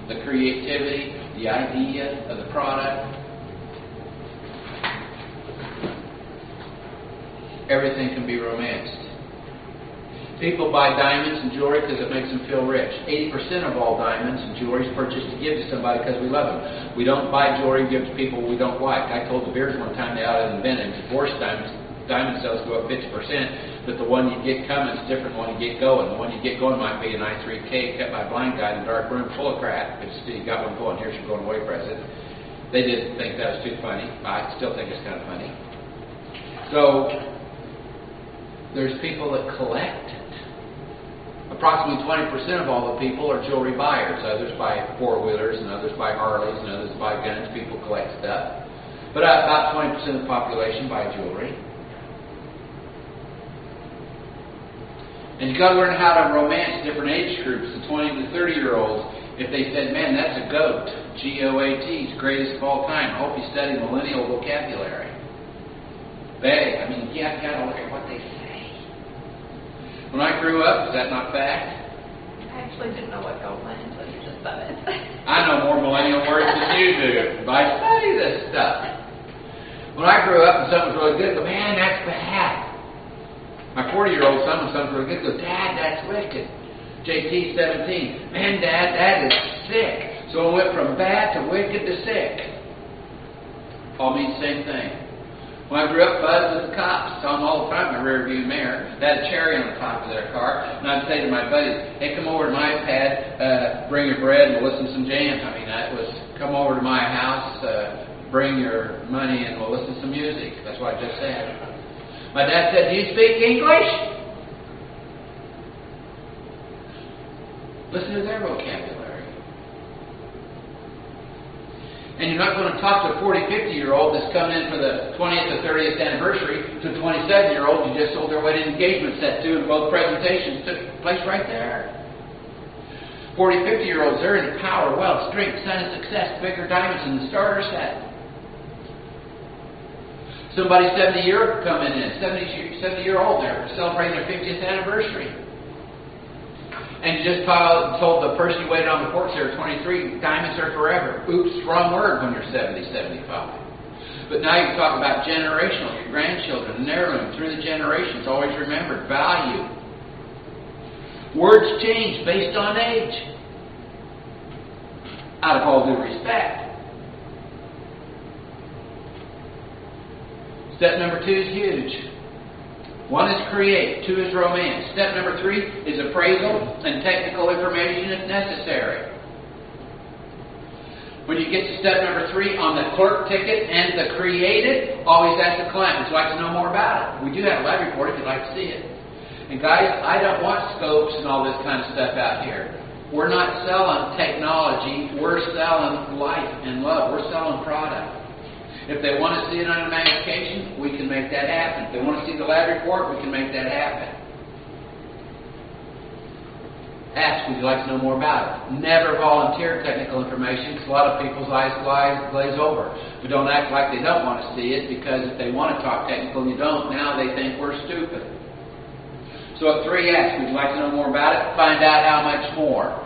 the creativity, the idea of the product. Everything can be romanced. People buy diamonds and jewelry because it makes them feel rich. 80% of all diamonds and jewelry is purchased to give to somebody because we love them. We don't buy jewelry and give to people we don't like. I told the Beers one time they ought to invent it. Divorce diamonds, diamond sales go up 50%, but the one you get coming is different than the one you get going. The one you get going might be an i3K kept by a blind guy in a dark room full of crap. But you got one going, here's your going away present. They didn't think that was too funny. I still think it's kind of funny. So there's people that collect it. Approximately 20% of all the people are jewelry buyers. Others buy four-wheelers, and others buy Harleys, and others buy guns. People collect stuff. But about 20% of the population buy jewelry. And you've got to learn how to romance different age groups, the 20 to 30-year-olds. If they said, man, that's a goat, G-O-A-T, it's the greatest of all time. I hope you study millennial vocabulary. I mean, you have got to look at what they say. When I grew up, is that not fact? I actually didn't know what goat meant until you just said it. I know more millennial words than you do, but I study this stuff. When I grew up and something was really good, I go, man, that's bad. My 40-year-old son, when something was really good, goes, Dad, that's wicked. JT, 17, man, Dad, that is sick. So it went from bad to wicked to sick. All mean the same thing. When I grew up, Buzz was the cops. Saw them all the time in my rear view mirror. They had a cherry on the top of their car. And I'd say to my buddies, hey, come over to my pad, bring your bread, and we'll listen to some jams. I mean, that was, come over to my house, bring your money, and we'll listen to some music. That's what I just said. My dad said, do you speak English? Listen to their vocabulary. And you're not going to talk to a 40, 50-year-old that's coming in for the 20th or 30th anniversary to a 27-year-old you just sold their wedding engagement set to, and both presentations took place right there. 40, 50-year-olds, they're into power, wealth, strength, son, and success, bigger diamonds in the starter set. Somebody 70-year coming in, 70-year-old there, celebrating their 50th anniversary. And you just told the person you waited on the porch there, 23, diamonds are forever. Oops, wrong word when you're 70, 75. But now you talk about generational, your grandchildren, an heirloom, through the generations, always remembered, value. Words change based on age. Out of all due respect. Step number 2 is huge. 1 is create, 2 is romance. Step number 3 is appraisal and technical information if necessary. When you get to step number 3 on the clerk ticket and the created, always ask the client, would you like to know more about it? We do have a lab report if you'd like to see it. And guys, I don't want scopes and all this kind of stuff out here. We're not selling technology, we're selling life and love. We're selling product. If they want to see it on a magnification, we can make that happen. If they want to see the lab report, we can make that happen. Ask, would you like to know more about it? Never volunteer technical information because a lot of people's eyes glaze over. But don't act like they don't want to see it, because if they want to talk technical and you don't, now they think we're stupid. So at 3, ask, would you like to know more about it? Find out how much more.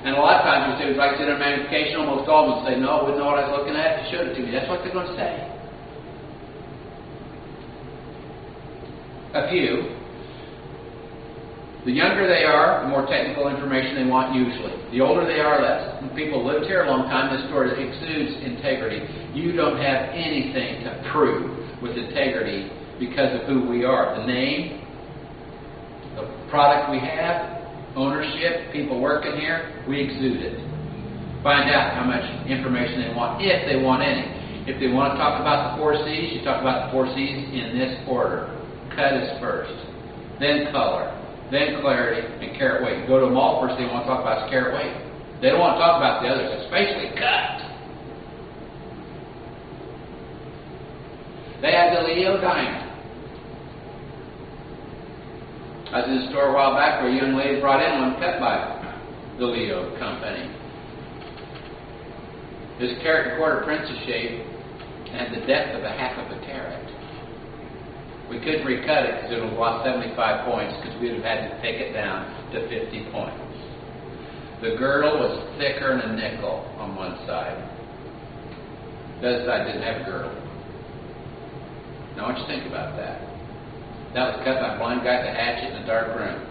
And a lot of times you say, would you like to see a magnification? Almost all of them say, no, I wouldn't know what I was looking at if you showed it to me. That's what they're going to say. A few. The younger they are, the more technical information they want usually. The older they are, less. When people lived here a long time, this store exudes integrity. You don't have anything to prove with integrity because of who we are. The name, the product we have, ownership, people working here, we exude it. Find out how much information they want, if they want any. If they want to talk about the 4 C's, you talk about the 4 C's in this order. Cut is first, then color, then clarity, and carat weight. You go to a mall, first thing they want to talk about is carat weight. They don't want to talk about the others, especially cut. They have the Leo diamond. I was in a store a while back where a young lady brought in one cut by the Leo company. It was a carat and quarter princess shape and the depth of a half of a carat. We couldn't recut it because it would have lost 75 points because we would have had to take it down to 50 points. The girdle was thicker than a nickel on one side. The other side didn't have a girdle. Now, I want you to think about that. That was cut by a blind guy with a hatchet in a dark room.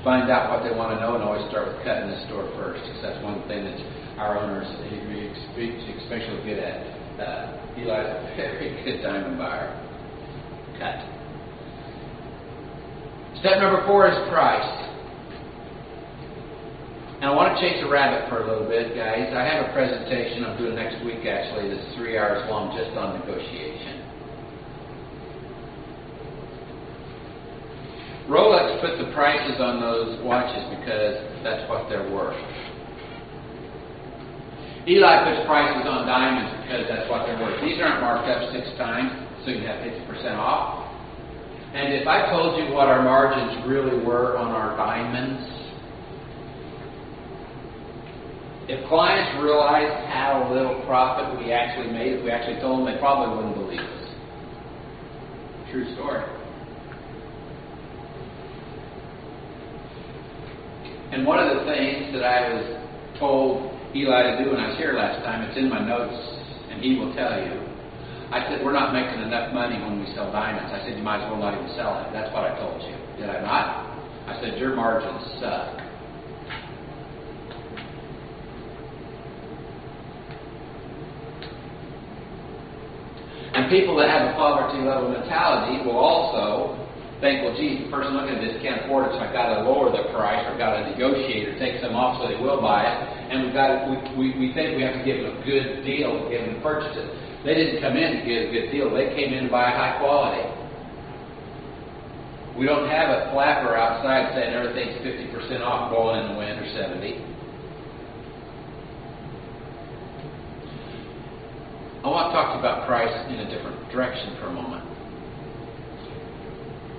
Find out what they want to know, and always start with cutting the store first, because that's one thing that our owners especially good at. Eli's a very good diamond buyer. Cut. Step number 4 is price. And I want to chase a rabbit for a little bit, guys. I have a presentation I'm doing next week, actually, that's 3 hours long just on negotiation. Rolex put the prices on those watches because that's what they're worth. Eli puts prices on diamonds because that's what they're worth. These aren't marked up 6 times, so you can have 50% off. And if I told you what our margins really were on our diamonds, if clients realized how little profit we actually made, if we actually told them, they probably wouldn't believe us. True story. And one of the things that I was told Eli to do when I was here last time, it's in my notes, and he will tell you. I said, we're not making enough money when we sell diamonds. I said, you might as well not even sell it. That's what I told you. Did I not? I said, your margins suck. And people that have a poverty level mentality will also think, well, geez, the person looking at this can't afford it, so I've got to lower the price, or got to negotiate, or take some off so they will buy it. And we think we have to give them a good deal to get them to purchase it. They didn't come in to get a good deal. They came in to buy high quality. We don't have a flapper outside saying everything's 50% off, blowing in the wind, or 70. I want to talk to you about price in a different direction for a moment.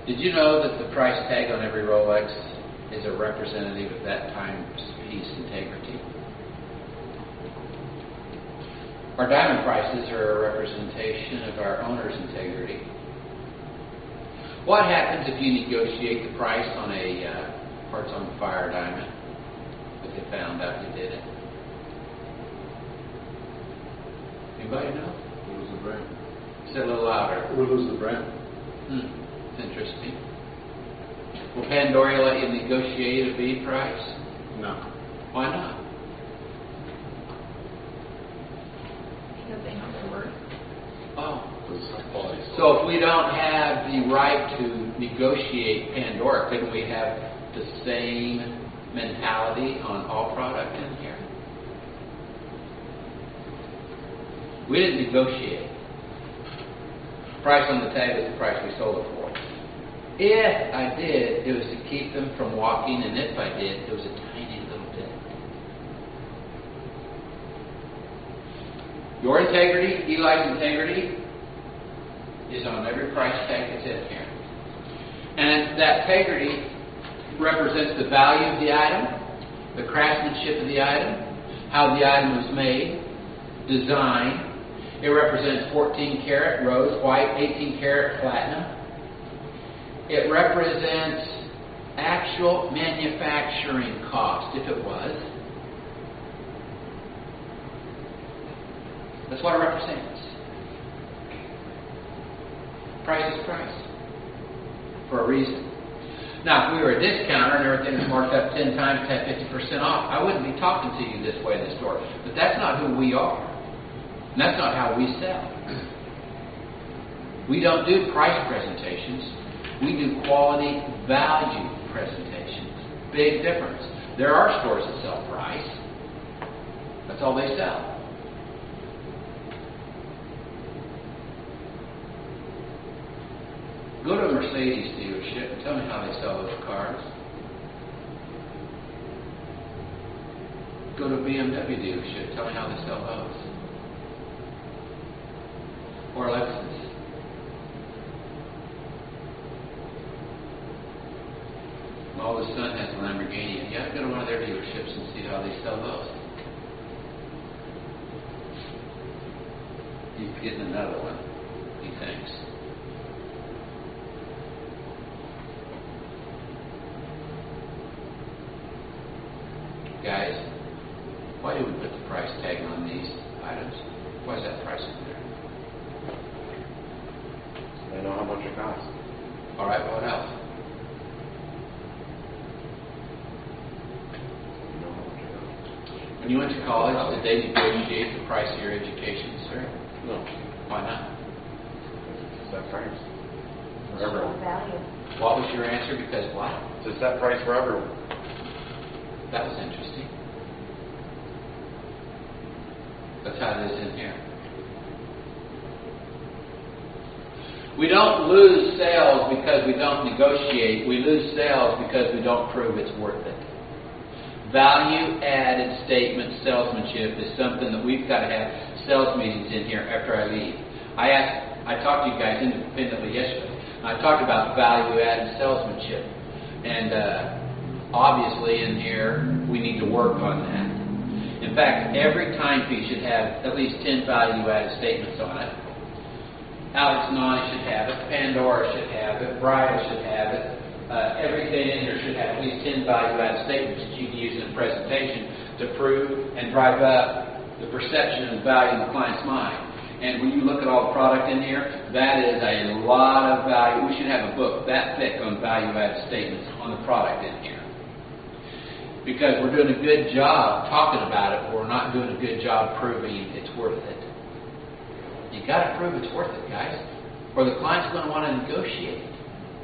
Did you know that the price tag on every Rolex is a representative of that timepiece integrity? Our diamond prices are a representation of our owner's integrity. What happens if you negotiate the price on a parts on fire diamond, but they found out you did it? Anybody know? We lose the brand. Say it a little louder. We lose the brand. It's interesting. Will Pandora let you negotiate a B price? No. Why not? Because they know their worth. Oh. It's high quality. So if we don't have the right to negotiate Pandora, couldn't we have the same mentality on all product in here? We didn't negotiate. Price on the tag was the price we sold it for. If I did, it was to keep them from walking, and if I did, it was a tiny little bit. Your integrity, Eli's integrity, is on every price tag that's in here. And that integrity represents the value of the item, the craftsmanship of the item, how the item was made, design. It represents 14 karat rose white, 18 karat platinum. It represents actual manufacturing cost, if it was. That's what it represents. Price is price. For a reason. Now, if we were a discounter and everything was marked up 10 times to have 50% off, I wouldn't be talking to you this way in the store. But that's not who we are. And that's not how we sell. We don't do price presentations. We do quality value presentations. Big difference. There are stores that sell price. That's all they sell. Go to a Mercedes dealership and tell me how they sell those cars. Go to a BMW dealership, tell me how they sell those. Or Lexus. My oldest son has a Lamborghini, and you have to go to one of their dealerships and see how they sell those. He's getting another one, he thinks. guys, why do we put the price tag on these items? Why is that price in there? They know how much it costs. All right, what else? They know how much it costs. When you went to college, did they negotiate the price of your education, sir? No. Why not? It's a set price. For everyone. Value. What was your answer? Because what? It's a set price for everyone. That was interesting. That's how it is in here. We don't lose sales because we don't negotiate. We lose sales because we don't prove it's worth it. Value-added statement salesmanship is something that we've got to have sales meetings in here after I leave. I talked to you guys independently yesterday. I talked about value-added salesmanship. And obviously in here, we need to work on that. In fact, every timepiece should have at least 10 value-added statements on it. Alex Nani should have it. Pandora should have it. Bridal should have it. Everything in here should have at least 10 value-added statements that you can use in a presentation to prove and drive up the perception and value in the client's mind. And when you look at all the product in here, that is a lot of value. We should have a book that thick on value-added statements on the product in here. Because we're doing a good job talking about it, but we're not doing a good job proving it's worth it. You got to prove it's worth it, guys, or the client's going to want to negotiate.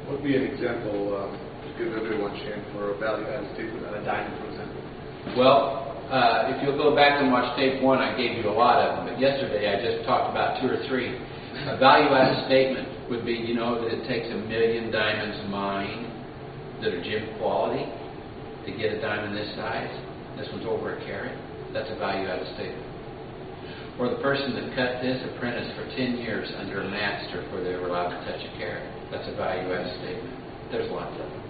What would be an example to give everyone chance for a value-added statement on a diamond, for example? Well, if you'll go back and watch tape 1, I gave you a lot of them, but yesterday I just talked about 2 or 3. A value-added statement would be, that it takes 1 million diamonds mined that are gem quality to get a diamond this size. This one's over a carat. That's a value-added statement. Or the person that cut this apprentice for 10 years under a master before they were allowed to touch a carat. That's a value-added statement. There's lots of them.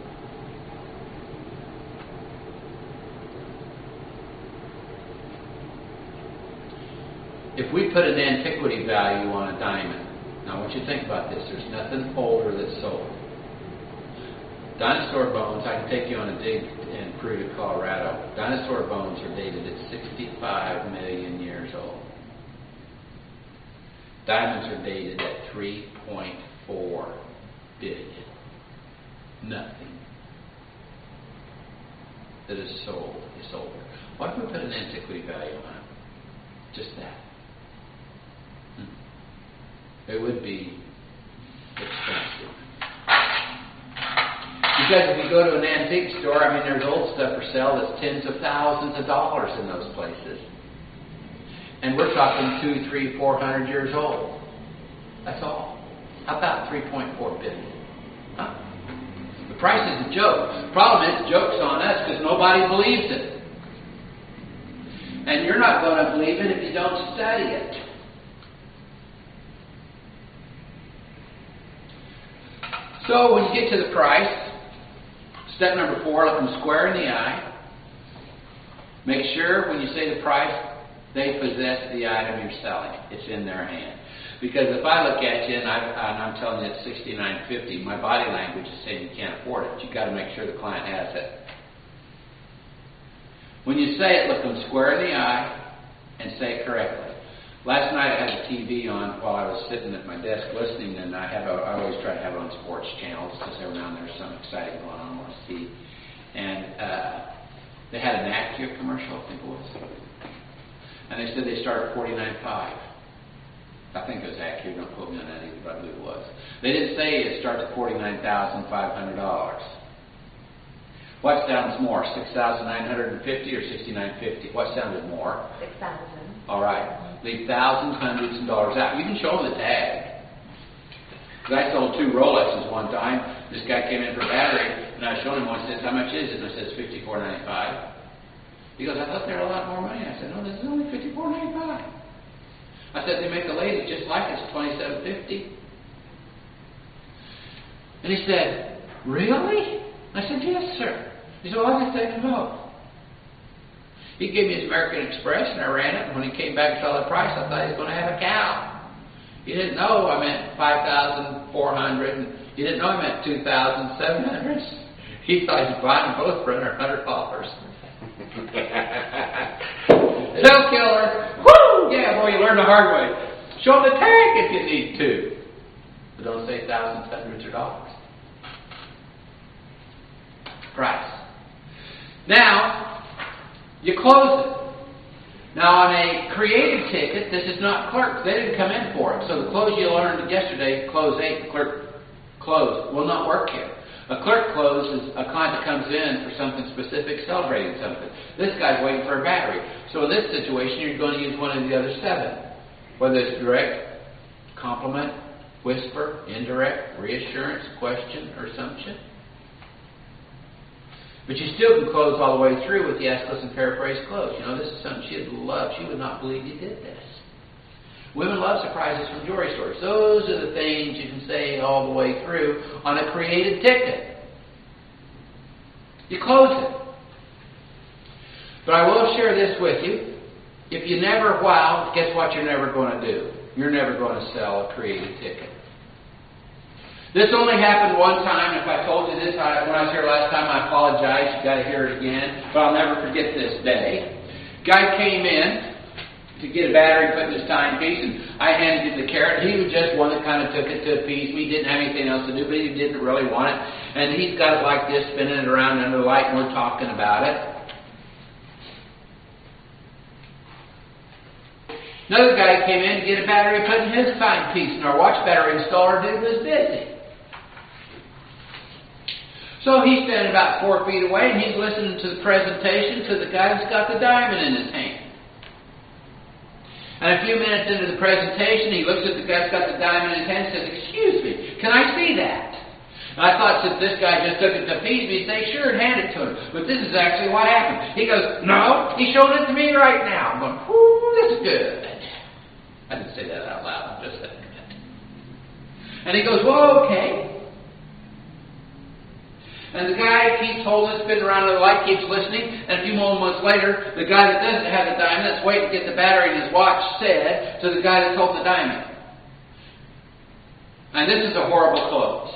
If we put an antiquity value on a diamond, now I want you to think about this. There's nothing older that's sold. Dinosaur bones, I can take you on a dig in Pruitt, Colorado. Dinosaur bones are dated at 65 million years old. Diamonds are dated at 3.4 billion. Nothing that is sold is older. Why do we put an antiquity value on it? Just that. It would be expensive. Because if you go to an antique store, there's old stuff for sale that's tens of thousands of dollars in those places. And we're talking 200, 300, 400 years old. That's all. How about 3.4 billion? Huh? The price is a joke. The problem is the joke's on us because nobody believes it. And you're not going to believe it if you don't study it. So when you get to the price, step number 4, look them square in the eye. Make sure when you say the price, they possess the item you're selling. It's in their hand. Because if I look at you and I'm telling you it's $69.50, my body language is saying you can't afford it. You've got to make sure the client has it. When you say it, look them square in the eye and say it correctly. Last night I had the TV on while I was sitting at my desk listening, and I always try to have it on sports channels because every now and then there's something exciting going on I want to see. And they had an Acura commercial, I think it was. And they said they start at $49.5. I think it was Acura, don't quote me on that either, but I believe it was. They didn't say it starts at $49,500. What sounds more, $6,950 or $6,950? What sounded more? $6,000. All right. Leave thousands, hundreds of dollars out. You can show them the tag. Because I sold 2 Rolexes one time. This guy came in for a battery, and I showed him one. He says, "How much is it?" And I said, "It's $54.95. He goes, "I thought they were a lot more money." I said, "No, this is only $54.95. I said, "They make the ladies just like it's $27.50. And he said, "Really?" I said, "Yes, sir." He said, "Well, I'll just take them both." He gave me his American Express, and I ran it. And when he came back and saw the price, I thought he was going to have a cow. He didn't know I meant $5,400, and he didn't know I meant $2,700. He thought he was buying them both for under $100. Cell killer. Woo! Yeah, boy, you learn the hard way. Show them the tag if you need to. But don't say thousands, hundreds, or dollars. Price. Now, you close it. Now, on a creative ticket, this is not clerks. They didn't come in for it. So the close you learned yesterday, close 8, clerk close, will not work here. A clerk close is a client that comes in for something specific, celebrating something. This guy's waiting for a battery. So in this situation, you're going to use one of the other 7. Whether it's direct, compliment, whisper, indirect, reassurance, question, or assumption. But you still can close all the way through with the ask, listen, paraphrase, close. You know, this is something she'd love. She would not believe you did this. Women love surprises from jewelry stores. Those are the things you can say all the way through on a created ticket. You close it. But I will share this with you. If you never wow, guess what you're never going to do? You're never going to sell a created ticket. This only happened one time. If I told you this when I was here last time, I apologize. You've got to hear it again. But I'll never forget this day. Guy came in to get a battery, put in his timepiece, and I handed him the carrot. He was just one that kind of took it to a piece. We didn't have anything else to do, but he didn't really want it. And he's got it like this, spinning it around under the light, and we're talking about it. Another guy came in to get a battery, put in his timepiece, and our watch battery installer dude was busy. So he's standing about 4 feet away, and he's listening to the presentation to the guy who's got the diamond in his hand. And a few minutes into the presentation, he looks at the guy who's got the diamond in his hand and says, "Excuse me, can I see that?" And I thought since this guy just took it to pieces, he'd say, "Sure," and hand it to him. But this is actually what happened. He goes, "No, he's showing it to me right now." I'm going, "Whoo, that's good." I didn't say that out loud, I'm just saying it. And he goes, "Well, okay." And the guy keeps holding it, spinning around the light, keeps listening. And a few moments later, the guy that doesn't have the diamond, that's waiting to get the battery in his watch, said to the guy that's holding the diamond. And this is a horrible close.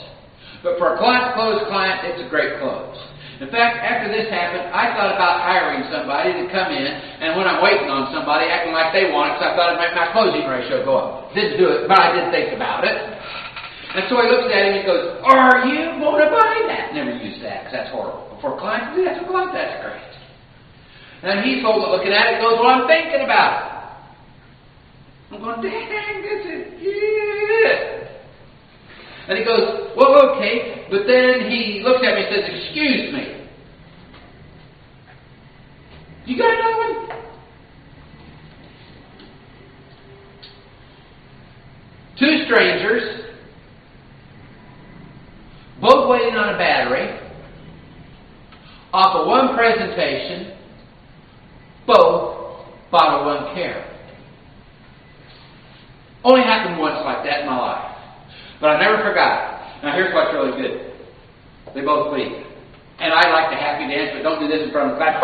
But for a closed client, it's a great close. In fact, after this happened, I thought about hiring somebody to come in, and when I'm waiting on somebody, acting like they want it, because I thought it'd make my closing ratio go up. Didn't do it, but I did think about it. And so he looks at him and he goes, "Are you going to buy that?" Never use that, because that's horrible. But for a client to do that to a client, that's great. And he's looking at it, goes, "Well, I'm thinking about it." I'm going, "Dang, this is good." And he goes, "Well, okay." But then he looks at me and says, "Excuse me. You got another one?" Two strangers, both waiting on a battery, off of one presentation, both bought a one carat. Only happened once like that in my life. But I never forgot it. Now here's what's really good. They both leave. And I like the happy dance, but don't do this in front of the class.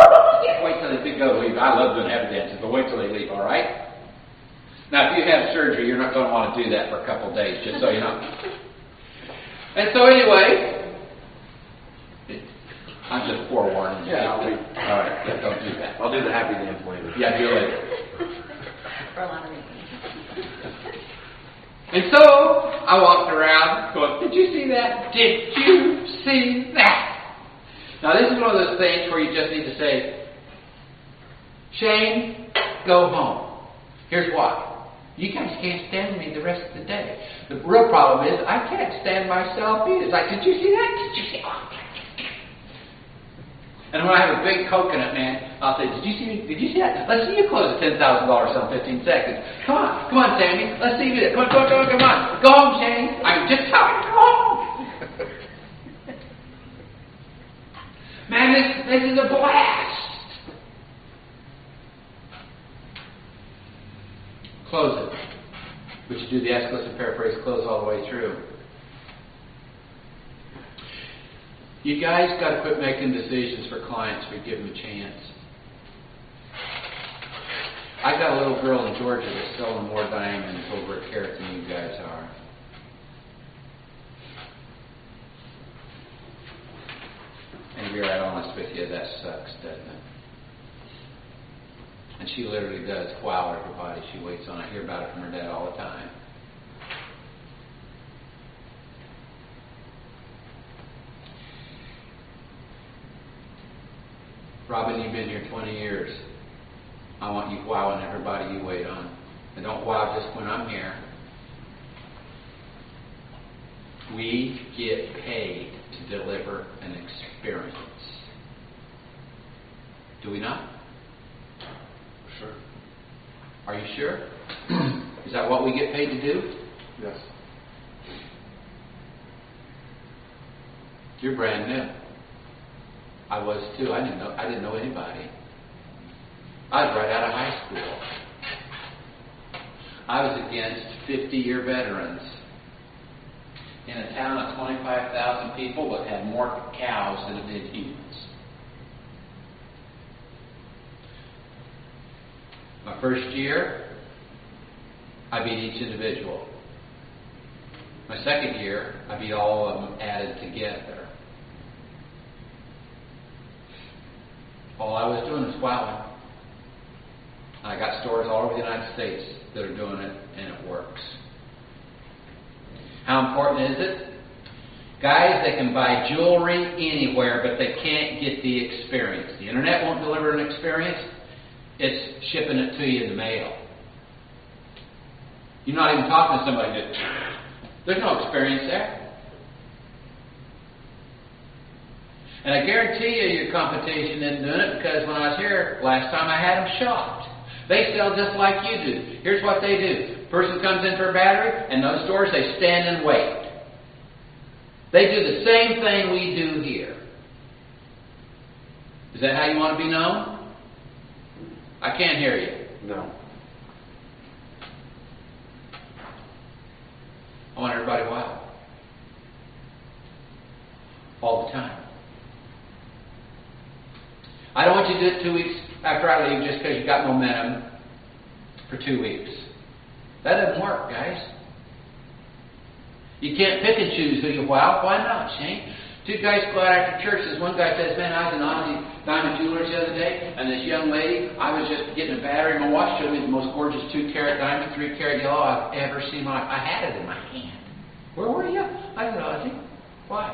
Wait till they go leave. I love doing happy dances, but wait till they leave, all right? Now if you have surgery, you're not going to want to do that for a couple of days, just so you know. And so anyway, I'm just forewarning. Yeah, I'll do. All right, yeah, don't do that. I'll do the happy dance later. Yeah, do it later. For a lot of reasons. And so I walked around going, "Did you see that? Did you see that?" Now this is one of those things where you just need to say, "Shane, go home." Here's why. You guys can't stand me the rest of the day. The real problem is I can't stand myself either. It's like, "Did you see that? Did you see that?" And when I have a big coconut, man, I'll say, Did you see that? Let's see you close a $10,000 sale in 15 seconds. Come on, Sammy. Let's see you do it. Come on. Go home, Shane. I'm just telling you, go home. Man, this is a blast. Close it. But you do the ask, listen, paraphrase, close all the way through. You guys got to quit making decisions for clients. We give them a chance. I got a little girl in Georgia that's selling more diamonds over a carat than you guys are. And to be right honest with you, that sucks, doesn't it? And she literally does wow everybody. She waits on. I hear about it from her dad all the time. Robin, you've been here 20 years. I want you wowing everybody you wait on. And don't wow just when I'm here. We get paid to deliver an experience. Do we not? Sure. Are you sure? Is that what we get paid to do? Yes. You're brand new. I was too. I didn't know anybody. I was right out of high school. I was against 50-year veterans in a town of 25,000 people that had more cows than it did humans. My first year, I beat each individual. My second year, I beat all of them added together. All I was doing was wowing. I got stores all over the United States that are doing it, and it works. How important is it? Guys, they can buy jewelry anywhere, but they can't get the experience. The internet won't deliver an experience. It's shipping it to you in the mail. You're not even talking to somebody that there's no experience there. And I guarantee you your competition isn't doing it, because when I was here last time I had them shopped. They sell just like you do. Here's what they do. Person comes in for a battery, and those stores, they stand and wait. They do the same thing we do here. Is that how you want to be known? I can't hear you. No. I want everybody wild. All the time. I don't want you to do it 2 weeks after I leave just because you got momentum for 2 weeks. That doesn't work, guys. You can't pick and choose who you wow. Why not, Shane? Two guys go out after church. This one guy says, man, I was in Ozzy Diamond Jewelers the other day, and this young lady, I was just getting a battery. My watch showed me the most gorgeous 2-carat diamond, 3-carat yellow I've ever seen in my life. I had it in my hand. Where were you? I was in Ozzy. Why?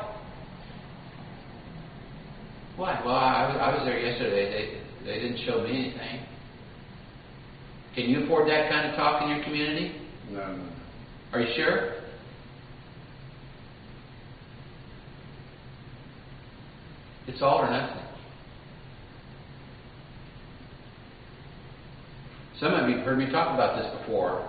Why? Well, I was there yesterday. They didn't show me anything. Can you afford that kind of talk in your community? No. Are you sure? It's all or nothing. Some of you have heard me talk about this before.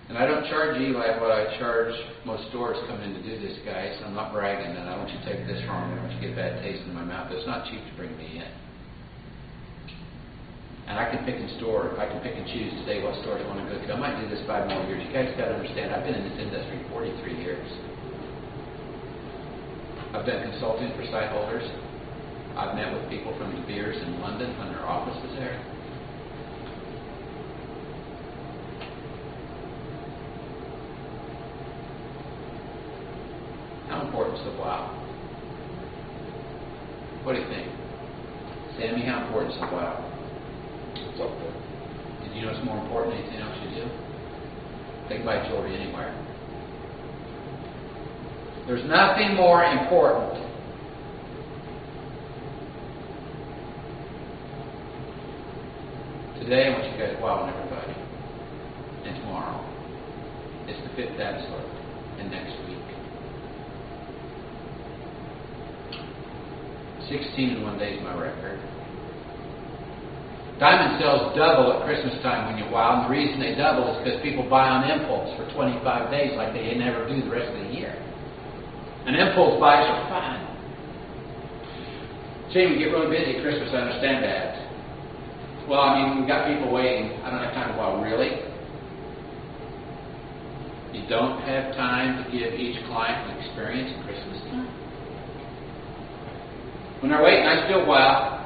And I don't charge Eli what I charge most stores come in to do this, guys. I'm not bragging, and I don't want you to take this wrong. I don't want you to get a bad taste in my mouth. It's not cheap to bring me in. And I can pick and choose today what stores want to go to. I might do this 5 more years. You guys got to understand, I've been in this industry 43 years. I've done consulting for site holders. I've met with people from De Beers in London when their office is there. How important is the wow? What do you think? Sammy, how important is the wow? It's up there. Did you know it's more important than anything else you do? They can buy jewelry anywhere. There's nothing more important today. I want you guys wowing everybody. And tomorrow. It's the 5th episode. And next week. 16 in 1 day is my record. Diamond sales double at Christmas time when you wow, and the reason they double is because people buy on impulse for 25 days like they never do the rest of the year. And impulse buys are fun. Shane, we get really busy at Christmas, I understand that. Well, I mean, we've got people waiting. I don't have time to wow. Really? You don't have time to give each client an experience at Christmas time? When they're waiting, I still wow.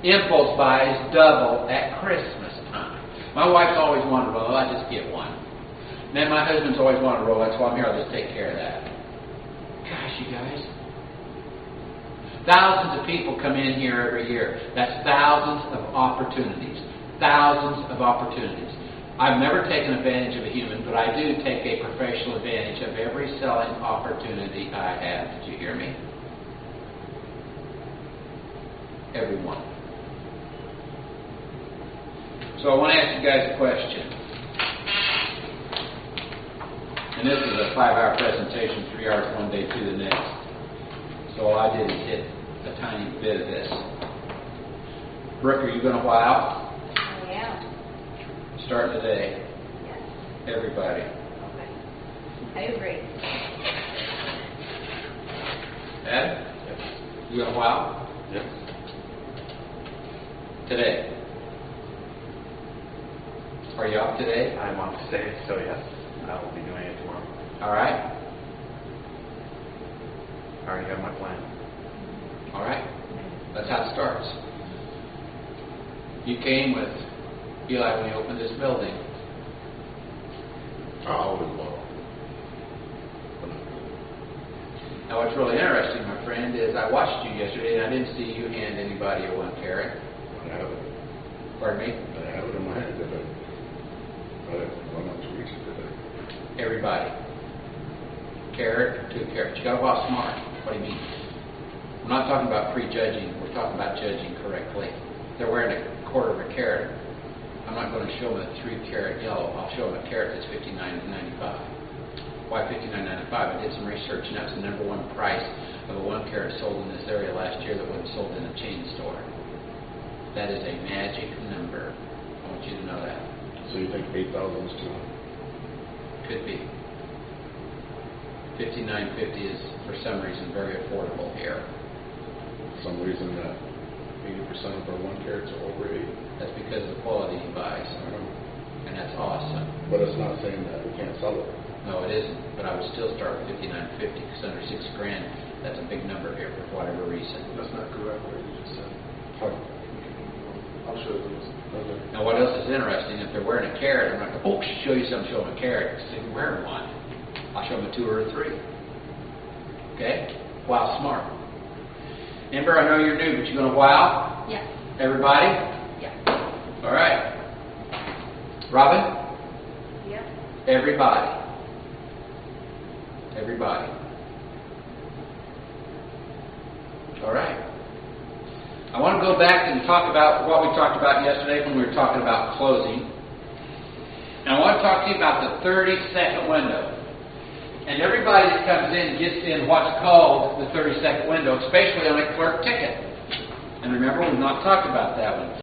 Impulse buys double at Christmas time. My wife's always wanted a roll. I just get one. Man, my husband's always wanted a roll. That's why I'm here. I'll just take care of that. Gosh, you guys. Thousands of people come in here every year. That's thousands of opportunities. Thousands of opportunities. I've never taken advantage of a human, but I do take a professional advantage of every selling opportunity I have. Did you hear me? Everyone. So I want to ask you guys a question. And this is a 5-hour presentation, 3 hours one day to the next. So all I did is hit a tiny bit of this. Brooke, are you going to wow? I am. Start today. Yes. Everybody. Okay. I agree. Ed? You going to wow? Yes. Today. Are you off today? I'm off today, so yes, I will be doing it tomorrow. All right. I already have my plan. All right. That's how it starts. You came with Eli when you opened this building. I always will. Now, what's really interesting, my friend, is I watched you yesterday and I didn't see you hand anybody a 1 carat. I have it. Pardon me? I have it in my hand today. I had one on 2 weeks today. Everybody. Carat, 2 carats. You got to walk smart. What do you mean? I'm not talking about prejudging. We're talking about judging correctly. They're wearing a 1/4 of a carat. I'm not going to show them a 3 carat yellow. I'll show them a carat that's $59.95. Why $59.95? I did some research, and that's the #1 price of a 1 carat sold in this area last year that wasn't sold in a chain store. That is a magic number. I want you to know that. So you think 8,000 is too? Could be. $59.50 is, for some reason, very affordable here. For some reason that 80% of our 1 carats are over 8. That's because of the quality he buys, I don't know. and that's awesome. But it's not saying that we can't sell it. No, it isn't, but I would still start with $59.50 because under $6 grand, that's a big number here for whatever reason. That's not correct what you just said. I'll show you this. Okay. Now, what else is interesting? If they're wearing a carat, I'm not going to show you something, show them a carat. Because if you're wearing one, I'll show them a 2 or a 3. Okay? Wow, smart. Amber, I know you're new, but you're going to wow Yes. everybody? Yes. All right. Robin? Yes. Everybody. Everybody. All right. I want to go back and talk about what we talked about yesterday when we were talking about closing. And I want to talk to you about the 30-second window. And everybody that comes in gets in what's called the 30-second window, especially on a clerk ticket. And remember, we've not talked about that one.